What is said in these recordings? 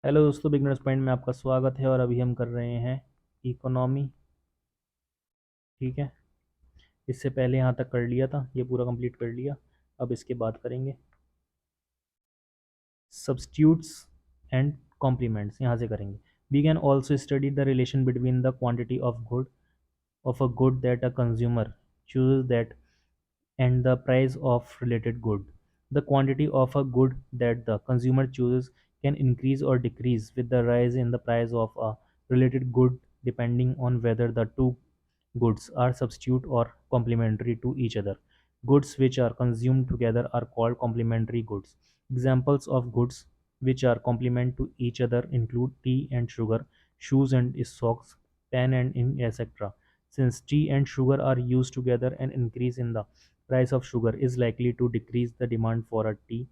Hello दोस्तों, beginners point में आपका स्वागत है और अभी हम कर रहे हैं इकोनॉमी। ठीक है। इससे पहले यहाँ तक कर लिया था, ये पूरा कंप्लीट कर लिया। अब इसके बाद करेंगे सब्स्टिट्यूट्स एंड कॉम्प्लीमेंट्स, यहाँ से करेंगे। We can also study the relation between the quantity of a good that a consumer choose that and the price of related good. The quantity of a good that the consumer chooses can increase or decrease with the rise in the price of a related good depending on whether the two goods are substitute or complementary to each other. Goods which are consumed together are called complementary goods. Examples of goods which are complement to each other include tea and sugar, shoes and socks, pen and ink, etc. Since tea and sugar are used together, an increase in the price of sugar is likely to decrease the demand for tea,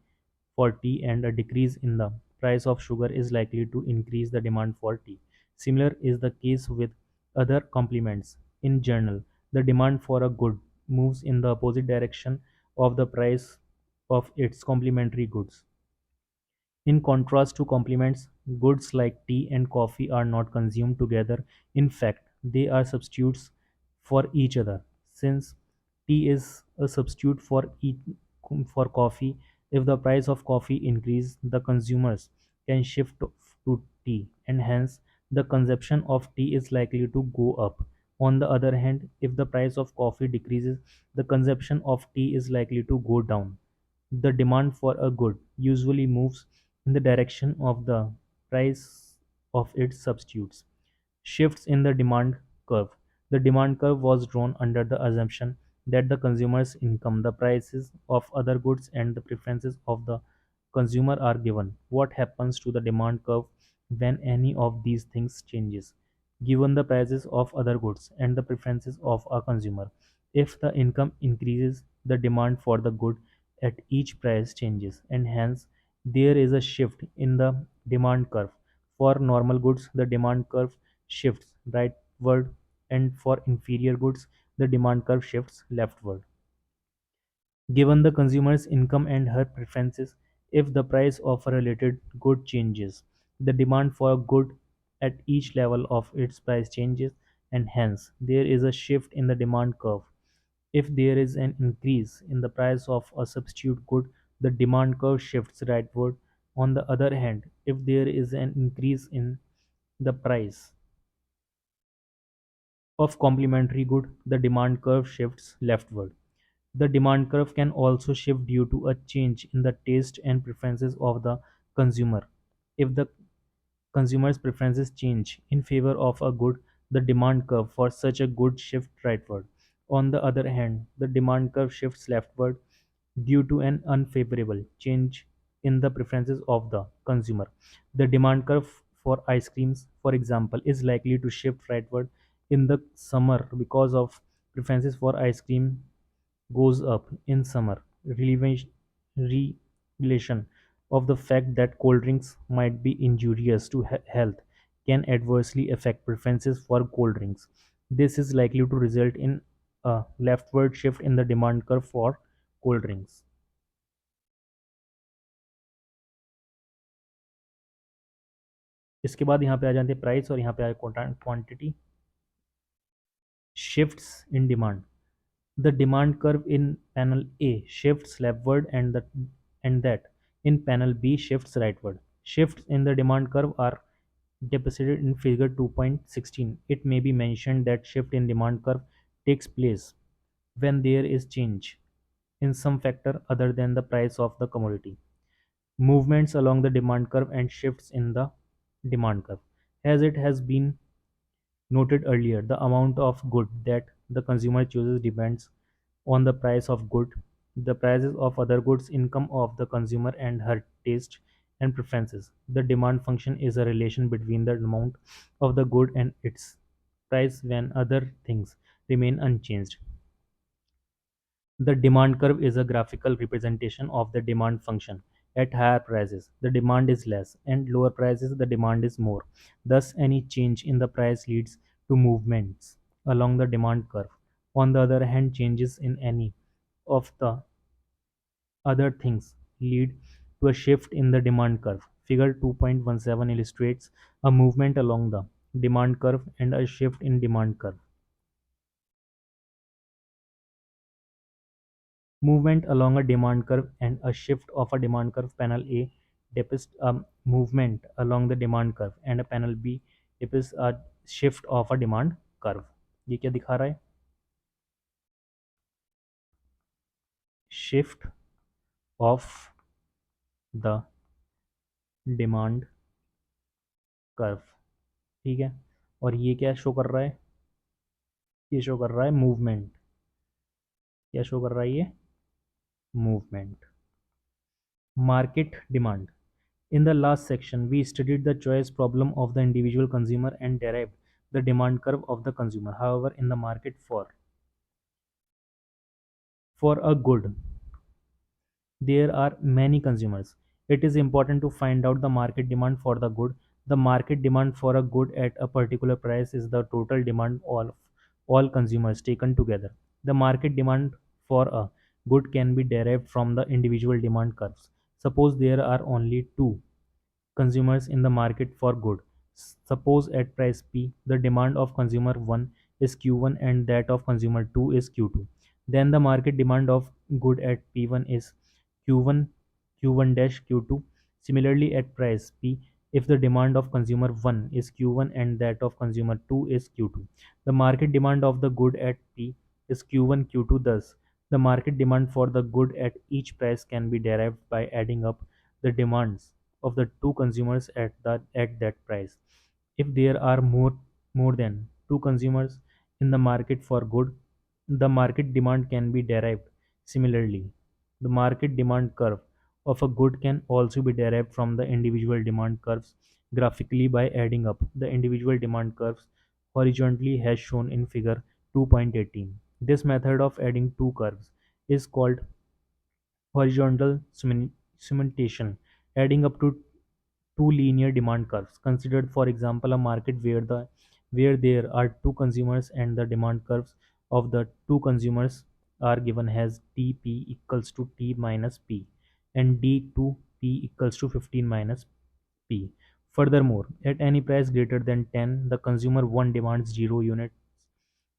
and a decrease in the price of sugar is likely to increase the demand for tea. Similar is the case with other complements. In general, the demand for a good moves in the opposite direction of the price of its complementary goods. In contrast to complements, goods like tea and coffee are not consumed together. In fact, they are substitutes for each other. Since tea is a substitute for coffee, if the price of coffee increases, the consumers can shift to tea, and hence the consumption of tea is likely to go up. On the other hand, if the price of coffee decreases, the consumption of tea is likely to go down. The demand for a good usually moves in the direction of the price of its substitutes. Shifts in the demand curve. The demand curve was drawn under the assumption that the consumer's income, the prices of other goods, and the preferences of the consumer are given. What happens to the demand curve when any of these things changes? Given the prices of other goods and the preferences of a consumer, if the income increases, the demand for the good at each price changes, and hence there is a shift in the demand curve. For normal goods, the demand curve shifts rightward, and for inferior goods, the demand curve shifts leftward. Given the consumer's income and her preferences, if the price of a related good changes, the demand for a good at each level of its price changes, and hence there is a shift in the demand curve. If there is an increase in the price of a substitute good, the demand curve shifts rightward. On the other hand, if there is an increase in the price of complementary good, the demand curve shifts leftward. The demand curve can also shift due to a change in the taste and preferences of the consumer. If the consumer's preferences change in favor of a good, the demand curve for such a good shifts rightward. On the other hand, the demand curve shifts leftward due to an unfavorable change in the preferences of the consumer. The demand curve for ice creams, for example, is likely to shift rightward in the summer because of preferences for ice cream goes up in summer. Revelation of the fact that cold drinks might be injurious to health can adversely affect preferences for cold drinks. This is likely to result in a leftward shift in the demand curve for cold drinks. इसके बाद यहाँ पे आ जाते हैं price, और यहाँ पे आए quantity shifts in demand. The demand curve in panel A shifts leftward, and that in panel B shifts rightward. Shifts in the demand curve are depicted in figure 2.16. It may be mentioned that shift in demand curve takes place when there is change in some factor other than the price of the commodity. Movements along the demand curve and shifts in the demand curve. As it has been noted earlier, the amount of good that the consumer chooses depends on the price of good, the prices of other goods, income of the consumer, and her taste and preferences. The demand function is a relation between the amount of the good and its price when other things remain unchanged. The demand curve is a graphical representation of the demand function. At higher prices, the demand is less, and lower prices, the demand is more. Thus, any change in the price leads to movements along the demand curve. On the other hand, changes in any of the other things lead to a shift in the demand curve. Figure 2.17 illustrates a movement along the demand curve and a shift in demand curve. Movement along a demand curve and a shift of a demand curve. Panel A depicts a movement along the demand curve and a panel B depicts a shift of a demand curve. ये क्या दिखा रहा है? Shift of the demand curve. ठीक है, और ये क्या शो कर रहा है? ये शो कर रहा है मूवमेंट. क्या शो कर रहा है ये? Movement. Market demand. In the last section, we studied the choice problem of the individual consumer and derived the demand curve of the consumer. However, in the market for a good, there are many consumers. It is important to find out the market demand for the good. The market demand for a good at a particular price is the total demand of all consumers taken together. The market demand for a good can be derived from the individual demand curves. Suppose there are only two consumers in the market for good. Suppose at price P, the demand of consumer 1 is Q1 and that of consumer 2 is Q2. Then the market demand of good at P1 is Q1, Q1 dash Q2. Similarly, at price P, if the demand of consumer 1 is Q1 and that of consumer 2 is Q2, the market demand of the good at P is Q1, Q2. Thus, the market demand for the good at each price can be derived by adding up the demands of the two consumers at that price. If there are more than two consumers in the market for good, the market demand can be derived similarly. The market demand curve of a good can also be derived from the individual demand curves graphically by adding up the individual demand curves horizontally as shown in figure 2.18. This method of adding two curves is called horizontal simulation, adding up to two linear demand curves. Considered, for example, a market where there are two consumers and the demand curves of the two consumers are given as dp equals to t minus p and d2p equals to 15 minus p. Furthermore, at any price greater than 10, the consumer 1 demands 0 units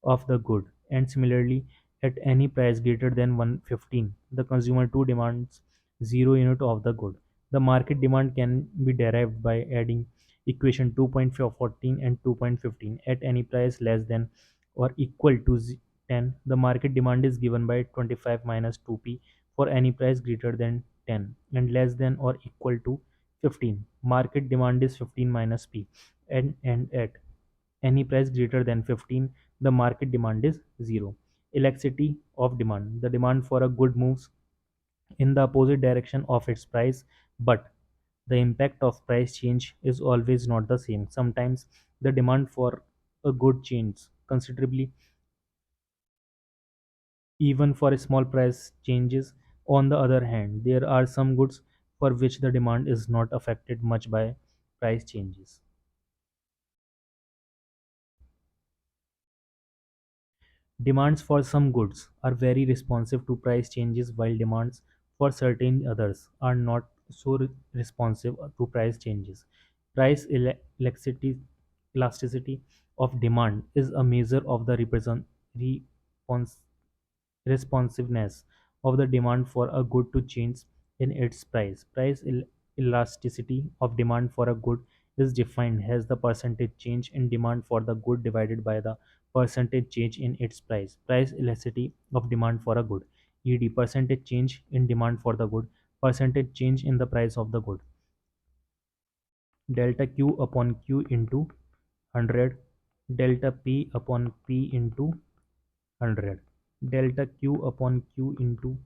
of the good, and similarly, at any price greater than 115, the consumer 2 demands 0 unit of the good. The market demand can be derived by adding equation 2.14 and 2.15. At any price less than or equal to 10, the market demand is given by 25 minus 2p. For any price greater than 10 and less than or equal to 15, market demand is 15 minus p. And at any price greater than 15, the market demand is 0. Elasticity of demand. The demand for a good moves in the opposite direction of its price, but the impact of price change is always not the same. Sometimes the demand for a good changes considerably, even for small price changes. On the other hand, there are some goods for which the demand is not affected much by price changes. Demands for some goods are very responsive to price changes, while demands for certain others are not so responsive to price changes. Price elasticity of demand is a measure of the respons- responsiveness of the demand for a good to change in its price. Elasticity of demand for a good is defined as the percentage change in demand for the good divided by the percentage change in its price. Price elasticity of demand for a good, e.d. percentage change in demand for the good, percentage change in the price of the good. Delta Q upon Q into 100, delta P upon P into 100, delta Q upon Q into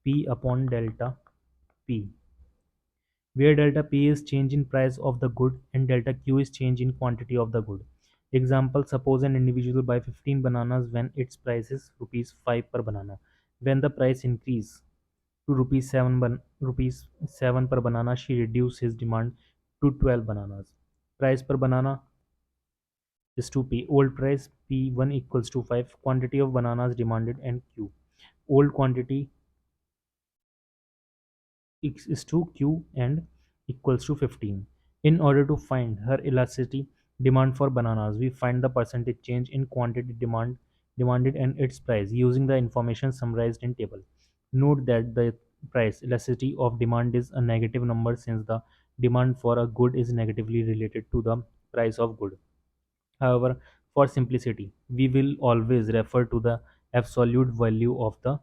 P upon delta P, where delta P is change in price of the good and delta Q is change in quantity of the good. Example, suppose an individual buy 15 bananas when its price is rupees 5 per banana. When the price increase to rupees 7 per banana, she reduce his demand to 12 bananas. Price per banana is to P. Old price P1 equals to 5. Quantity of bananas demanded and Q. Old quantity is to Q and equals to 15. In order to find her elasticity demand for bananas, we find the percentage change in quantity demanded and its price using the information summarized in table. Note that the price elasticity of demand is a negative number since the demand for a good is negatively related to the price of good. However, for simplicity, we will always refer to the absolute value of the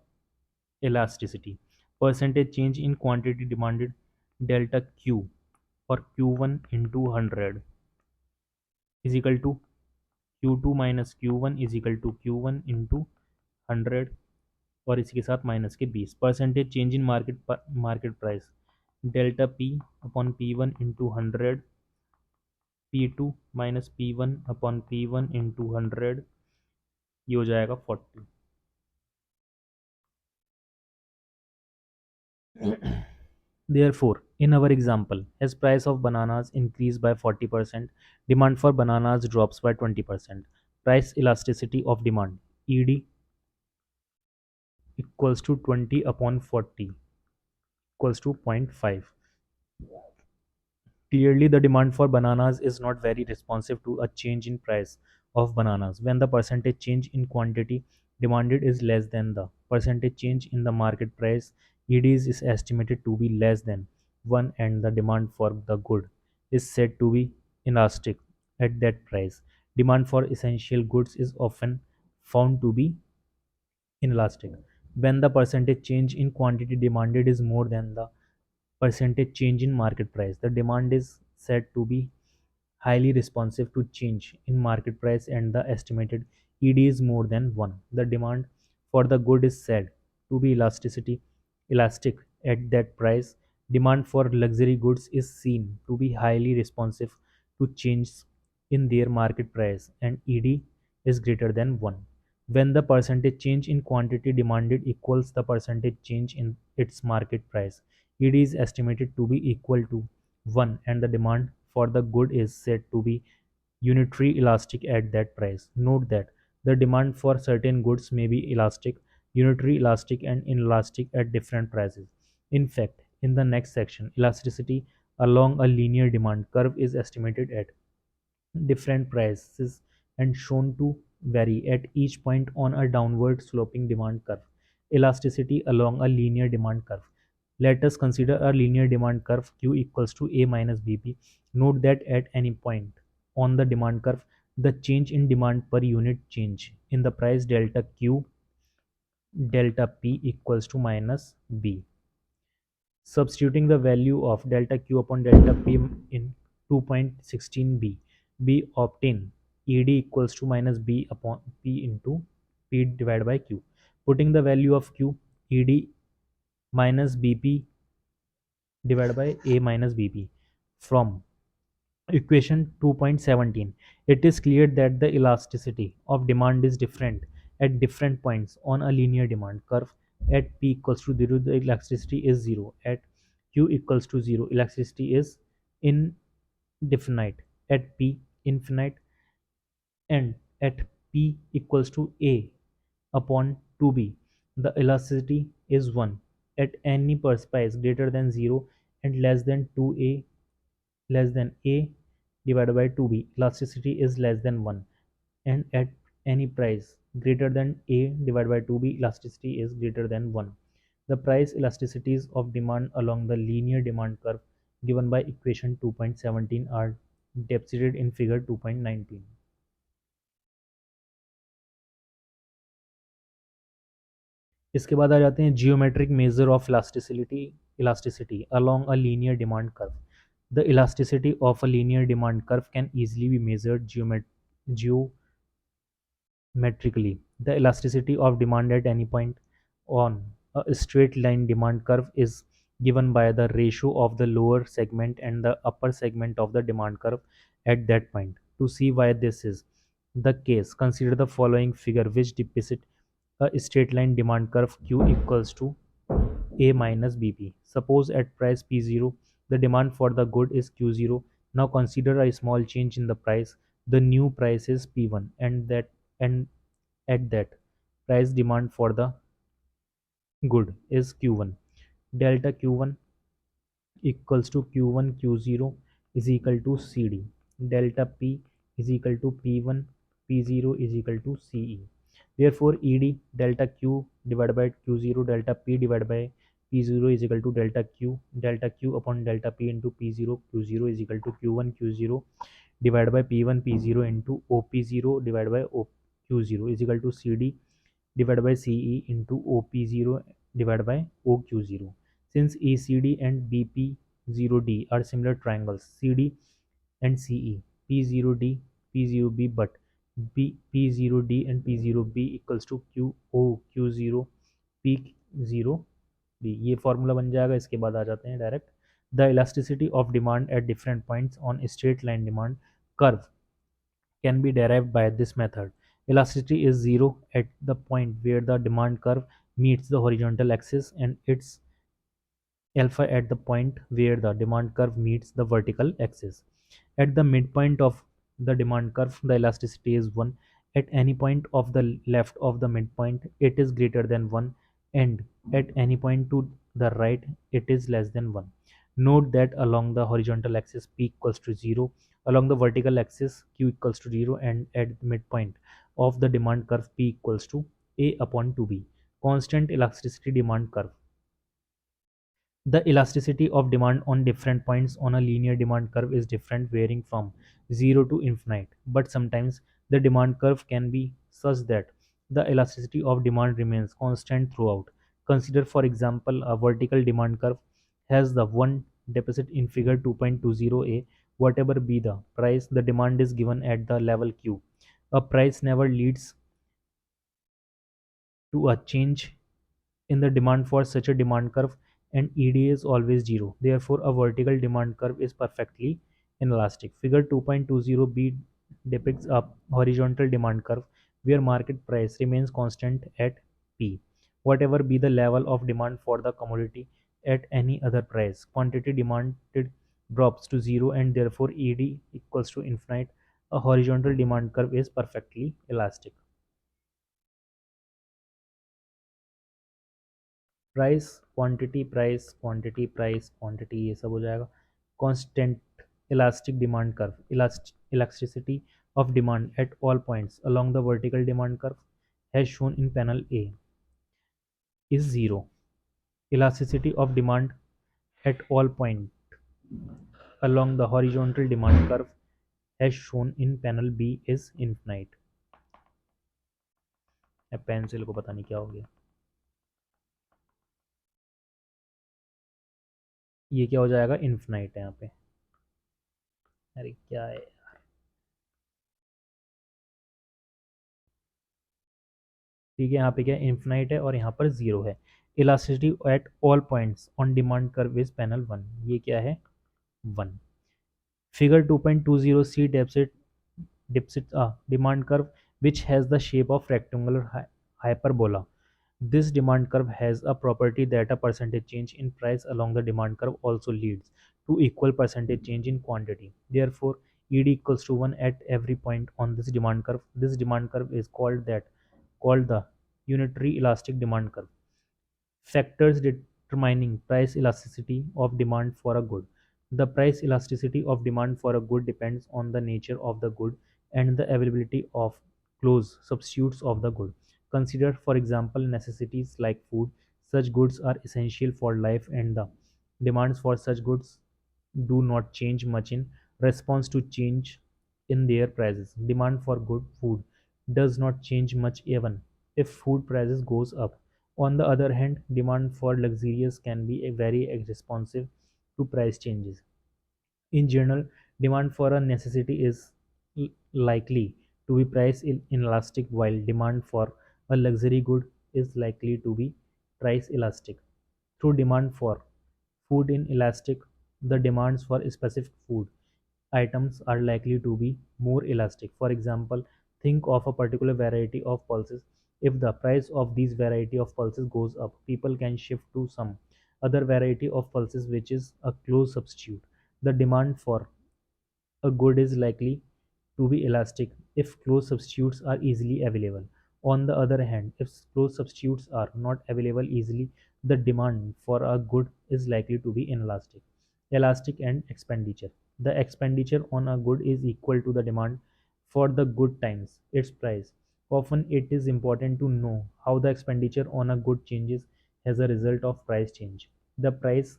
elasticity. Percentage change in quantity demanded delta Q or Q1 into 100 is equal to Q2 minus Q1 is equal to Q1 into 100 और इसी के साथ minus के 20 percentage change in market price delta P upon P one into hundred P two minus P one upon P one into hundred ये हो जाएगा 40. Therefore, in our example, as price of bananas increased by 40%, demand for bananas drops by 20%. Price elasticity of demand ED equals to 20 upon 40 equals to 0.5. Clearly, the demand for bananas is not very responsive to a change in price of bananas when the percentage change in quantity demanded is less than the percentage change in the market price. EDs is estimated to be less than 1 and the demand for the good is said to be elastic at that price. Demand for essential goods is often found to be inelastic when the percentage change in quantity demanded is more than the percentage change in market price. The demand is said to be highly responsive to change in market price and the estimated ED is more than 1. The demand for the good is said to be elastic at that price. Demand for luxury goods is seen to be highly responsive to change in their market price and ED is greater than 1. When the percentage change in quantity demanded equals the percentage change in its market price, ED is estimated to be equal to 1 and the demand for the good is said to be unitary elastic at that price. Note that the demand for certain goods may be elastic, unitary elastic, and inelastic at different prices. In fact, in the next section, elasticity along a linear demand curve is estimated at different prices and shown to vary at each point on a downward sloping demand curve. Elasticity along a linear demand curve. Let us consider a linear demand curve Q equals to A minus BP. Note that at any point on the demand curve, the change in demand per unit change in the price delta Q delta P equals to minus B. Substituting the value of delta Q upon delta P in 2.16b, we obtain ED equals to minus B upon P into P divided by Q. Putting the value of Q, ED minus BP divided by A minus BP from equation 2.17, it is clear that the elasticity of demand is different at different points on a linear demand curve. At P equals to 0, the elasticity is 0. At Q equals to 0, elasticity is indefinite. At P, infinite. And at P equals to A upon 2B, the elasticity is 1. At any price greater than 0 and less than 2A less than A divided by 2B, elasticity is less than 1. And at any price greater than A divided by 2B, elasticity is greater than 1. The price elasticities of demand along the linear demand curve given by equation 2.17 are depicted in figure 2.19. इसके बाद आ जाते हैं geometric measure of elasticity along a linear demand curve. The elasticity of a linear demand curve can easily be measured geometrically. The elasticity of demand at any point on a straight line demand curve is given by the ratio of the lower segment and the upper segment of the demand curve at that point. To see why this is the case, consider the following figure which depicts a straight line demand curve Q equals to A minus BP. Suppose at price P0, the demand for the good is Q0. Now consider a small change in the price. The new price is P1 and at that price demand for the good is Q1. Delta Q1 equals to Q1 Q0 is equal to CD. Delta P is equal to P1 P0 is equal to CE. Therefore, ED delta Q divided by Q0 delta P divided by P0 is equal to delta Q upon delta P into P0 Q0 is equal to Q1 Q0 divided by P1 P0 into OP0 divided by OQ0 is equal to CD divided by CE into OP0 divided by OQ0. Since ECD and BP0D are similar triangles, CD and CE, P0D, P0B, but P0D and P0B equals to QO, Q0, P0B. ये formula बन जाएगा. इसके बाद आ जाते हैं direct. The elasticity of demand at different points on a straight line demand curve can be derived by this method. Elasticity is zero at the point where the demand curve meets the horizontal axis, and its alpha at the point where the demand curve meets the vertical axis. At the midpoint of the demand curve, the elasticity is 1. At any point of the left of the midpoint, it is greater than 1, and at any point to the right, it is less than 1. Note that along the horizontal axis, P equals to 0, along the vertical axis, Q equals to 0, and at the midpoint of the demand curve, P equals to A upon 2B. Constant elasticity demand curve. The elasticity of demand on different points on a linear demand curve is different, varying from 0 to infinite, but sometimes the demand curve can be such that the elasticity of demand remains constant throughout. Consider, for example, a vertical demand curve has the one deficit in figure 2.20a. Whatever be the price, the demand is given at the level Q. A price never leads to a change in the demand for such a demand curve, and ED is always 0. Therefore, a vertical demand curve is perfectly inelastic. Figure 2.20b depicts a horizontal demand curve where market price remains constant at P. Whatever be the level of demand for the commodity at any other price, quantity demanded drops to 0, and therefore ED equals to infinite. A horizontal demand curve is perfectly elastic. Price quantity ये सब हो जाएगा. Constant elastic demand curve. Elasticity of demand at all points along the vertical demand curve as shown in panel A is 0. Elasticity of demand at all points along the horizontal demand curve as shown in panel B is infinite. अब pencil को पता नहीं क्या हो गया. ये क्या हो जाएगा, इन्फिनाइट है यहाँ पे. अरे क्या है, ठीक है. यहाँ पे क्या इन्फिनाइट है और यहाँ पर जीरो है. Elasticity at all points on demand curve is panel 1. ये क्या है, 1. Figure 2.20 C deficit demand curve which has the shape of rectangular hyperbola. This demand curve has a property that a percentage change in price along the demand curve also leads to equal percentage change in quantity. Therefore, ED equals to 1 at every point on this demand curve. This demand curve is called the unitary elastic demand curve. Factors determining price elasticity of demand for a good. The price elasticity of demand for a good depends on the nature of the good and the availability of close substitutes of the good. Consider, for example, necessities like food. Such goods are essential for life, and the demands for such goods do not change much in response to change in their prices. Demand for good food does not change much even if food prices goes up. On the other hand, demand for luxurious can be very responsive to price changes. In general, demand for a necessity is likely to be price inelastic, while demand for a luxury good is likely to be price elastic. Through demand for food inelastic, the demands for specific food items are likely to be more elastic. For example, think of a particular variety of pulses. If the price of these variety of pulses goes up, people can shift to some other variety of pulses which is a close substitute. The demand for a good is likely to be elastic if close substitutes are easily available. On the other hand, if close substitutes are not available easily, the demand for a good is likely to be inelastic. elastic and expenditure. The expenditure on a good is equal to the demand for the good times its price. Often it is important to know how the expenditure on a good changes as a result of price change. The price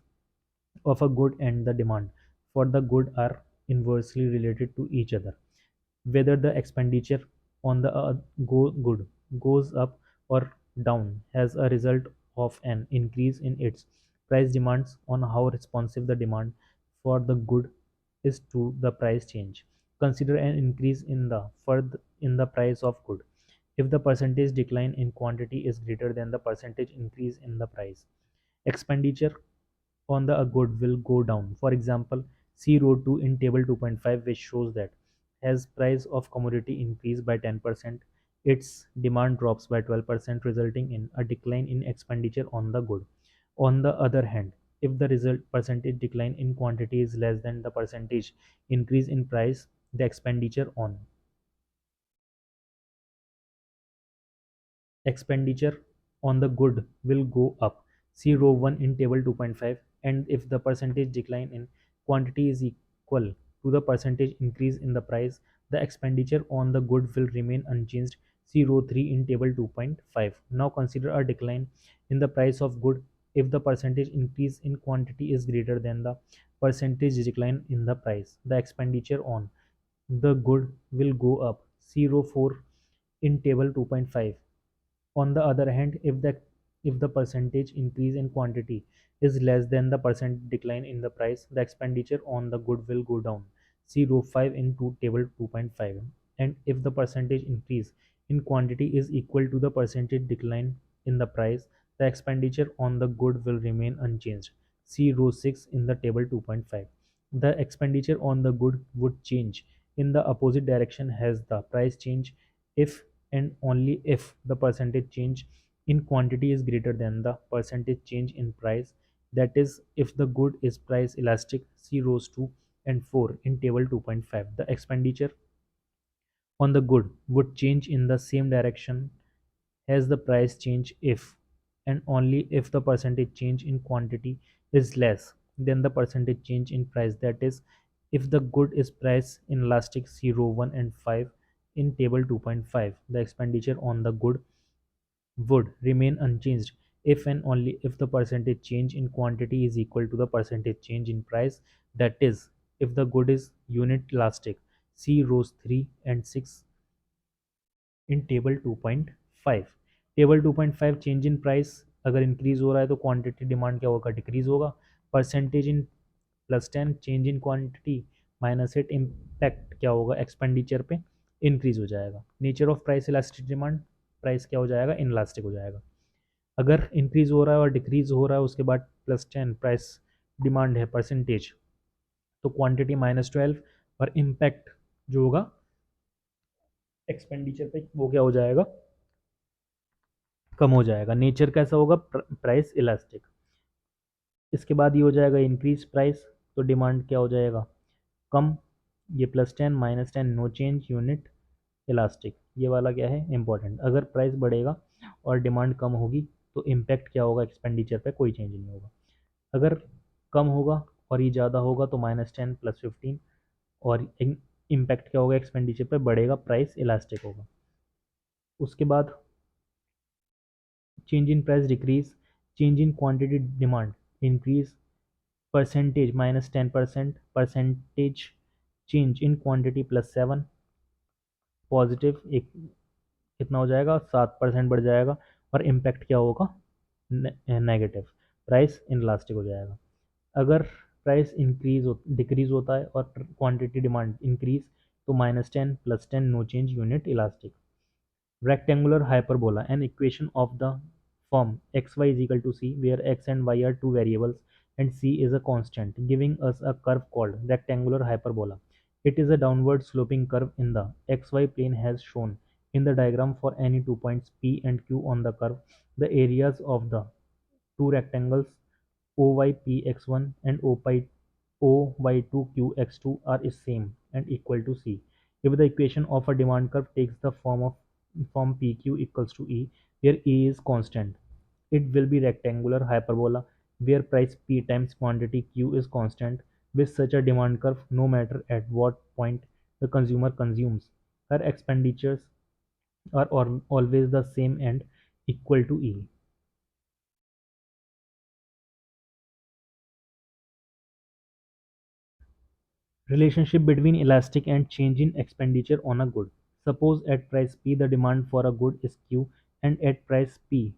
of a good and the demand for the good are inversely related to each other. Whether the expenditure on the good goes up or down as a result of an increase in its price demands on how responsive the demand for the good is to the price change. Consider an increase in the price of good. If the percentage decline in quantity is greater than the percentage increase in the price, expenditure on the good will go down. For example, see row 2 in table 2.5, which shows that as price of commodity increase by 10%, its demand drops by 12%, resulting in a decline in expenditure on the good. On the other hand, if the result percentage decline in quantity is less than the percentage increase in price, the expenditure on the good will go up. See row 1 in table 2.5, and if the percentage decline in quantity is equal to the percentage increase in the price, the expenditure on the good will remain unchanged. See row 3 in table 2.5. Now consider a decline in the price of good if the percentage increase in quantity is greater than the percentage decline in the price. The expenditure on the good will go up. See row 4 in table 2.5. On the other hand, if the percentage increase in quantity is less than the percent decline in the price, the expenditure on the good will go down. See row 5 in table 2.5. And if the percentage increase in quantity is equal to the percentage decline in the price, the expenditure on the good will remain unchanged. See row 6 in the table 2.5. The expenditure on the good would change in the opposite direction as the price change if and only if the percentage change in quantity is greater than the percentage change in price. That is, if the good is price elastic. See rows 2 and 4 in table 2.5. The expenditure on the good would change in the same direction as the price change if and only if the percentage change in quantity is less than the percentage change in price. That is, if the good is price inelastic. See row 1 and 5 in table 2.5. The expenditure on the good would remain unchanged if and only if the percentage change in quantity is equal to the percentage change in price. That is, if the good is unit elastic. See rows 3 and 6 in table 2.5. Table 2.5 change in price अगर increase हो रहा है तो quantity demand क्या होगा, decrease होगा. Percentage in +10 change in quantity -8 impact क्या होगा एक्सपेंडिचर पे, इंक्रीज हो जाएगा. Nature of price elastic demand, price क्या हो जाएगा, इनलास्टिक हो जाएगा. अगर इंक्रीज हो रहा है और डिक्रीज हो रहा है उसके बाद +10 प्राइस डिमांड है परसेंटेज, तो क्वांटिटी -12 और इम्पैक्ट जो होगा एक्सपेंडिचर पे वो क्या हो जाएगा, कम हो जाएगा. नेचर कैसा होगा, प्राइस इलास्टिक. इसके बाद ये हो जाएगा इंक्रीज प्राइस, तो डिमांड क्या हो जाएगा, कम. ये +10 -10 नो चेंज यूनिट इलास्टिक. ये वाला क्या है इंपॉर्टेंट. अगर प्राइस बढ़ेगा और डिमांड कम होगी तो इम्पैक्ट क्या होगा एक्सपेंडिचर पे, कोई चेंज नहीं होगा. अगर कम होगा और ये ज़्यादा होगा तो -10 +15 और इम्पैक्ट क्या होगा एक्सपेंडिचर पे, बढ़ेगा, प्राइस इलास्टिक होगा. उसके बाद change in price decrease, change in quantity demand increase, percentage -10%, percentage change in quantity +7, positive एक कितना हो जाएगा 7% बढ़ जाएगा और इम्पैक्ट क्या होगा नेगेटिव, प्राइस इनलास्टिक हो जाएगा. अगर प्राइस इंक्रीज डिक्रीज होता है और क्वांटिटी डिमांड इंक्रीज तो -10 +10 no change unit elastic. Rectangular hyperbola, an equation of the form xy is equal to c, where x and y are two variables and c is a constant, giving us a curve called rectangular hyperbola. It is a downward sloping curve in the xy plane as shown in the diagram. For any 2 points p and q on the curve, the areas of the two rectangles OYPX1 and OY2QX2 are same and equal to C. If the equation of a demand curve takes the form PQ equals to E, where E is constant, it will be rectangular hyperbola. where price P times quantity Q is constant. With such a demand curve, no matter at what point the consumer consumes, her expenditures are always the same and equal to E. Relationship between elastic and change in expenditure on a good. Suppose at price P the demand for a good is Q, and at price P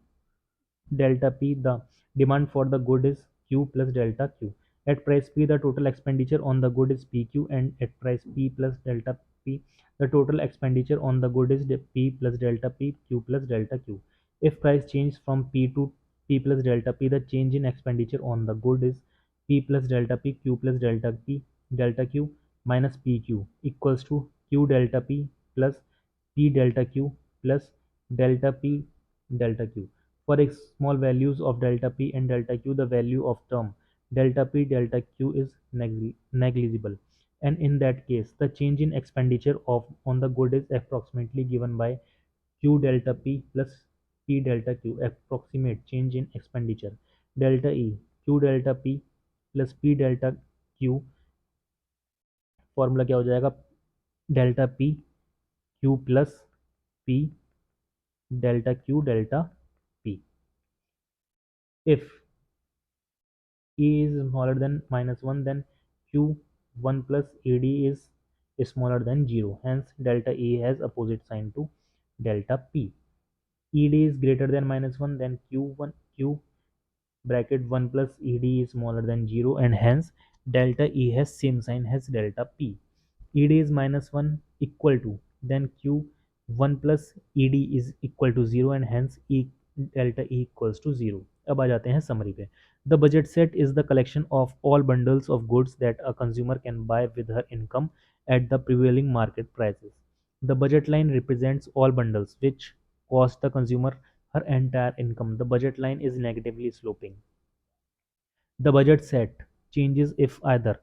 delta P the demand for the good is Q plus delta Q. At price P the total expenditure on the good is PQ, and at price P plus delta P the total expenditure on the good is P plus delta P Q plus delta Q. If price changes from P to P plus delta P, the change in expenditure on the good is P plus delta P Q plus delta P delta Q minus PQ equals to Q delta P plus P delta Q plus delta P delta Q. For small values of delta P and delta Q, the value of term delta P delta Q is negligible, and in that case, the change in expenditure of on the good is approximately given by Q delta P plus P delta Q. Approximate change in expenditure delta E Q delta P plus P delta Q. Formula क्या हो जाएगा? Delta P Q plus P delta q delta p. If E is smaller than -1, then q1 plus ed is smaller than 0. Hence, delta E has opposite sign to delta p. Ed is greater than -1, then q bracket 1 plus ed is smaller than 0, and hence delta E has same sign as delta p. Ed is -1 equal to, then q 1 plus ed is equal to 0, and hence E delta E equals to 0. अब आ जाते हैं summary पे. The budget set is the collection of all bundles of goods that a consumer can buy with her income at the prevailing market prices. The budget line represents all bundles which cost the consumer her entire income. The budget line is negatively sloping. The budget set changes if either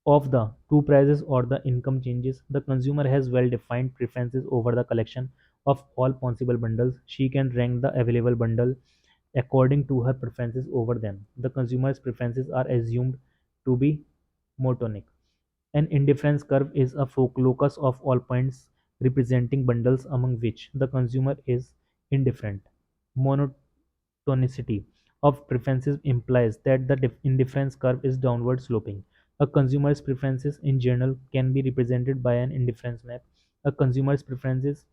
of the two prices or the income changes. The consumer has well-defined preferences over the collection of all possible bundles. She can rank the available bundle according to her preferences over them. The consumer's preferences are assumed to be monotonic. An indifference curve is a locus of all points representing bundles among which the consumer is indifferent. Monotonicity of preferences implies that the indifference curve is downward sloping. A consumer's preferences in general can be represented by an indifference map. A consumer's preferences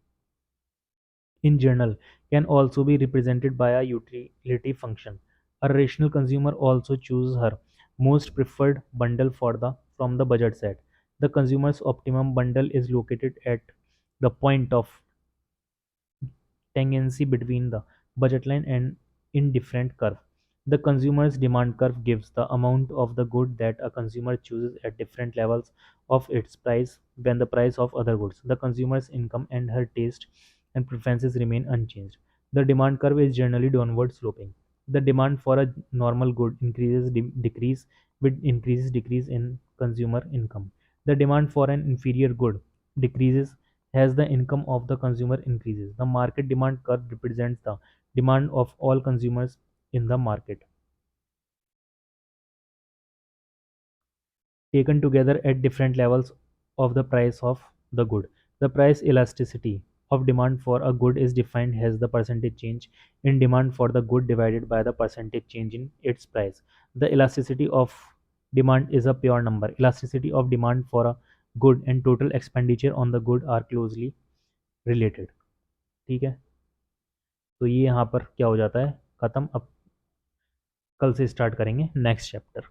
in general can also be represented by a utility function. A rational consumer also chooses her most preferred bundle from the budget set. The consumer's optimum bundle is located at the point of tangency between the budget line and indifferent curve. The consumer's demand curve gives the amount of the good that a consumer chooses at different levels of its price when the price of other goods. The consumer's income and her taste and preferences remain unchanged. The demand curve is generally downward sloping. The demand for a normal good increases decrease with increases decrease in consumer income. The demand for an inferior good decreases as the income of the consumer increases. The market demand curve represents the demand of all consumers in the market, taken together at different levels of the price of the good. The price elasticity of demand for a good is defined as the percentage change in demand for the good divided by the percentage change in its price. The elasticity of demand is a pure number. Elasticity of demand for a good and total expenditure on the good are closely related. ठीक है, तो ये यहाँ पर क्या हो जाता है खत्म. अब कल से स्टार्ट करेंगे नेक्स्ट चैप्टर.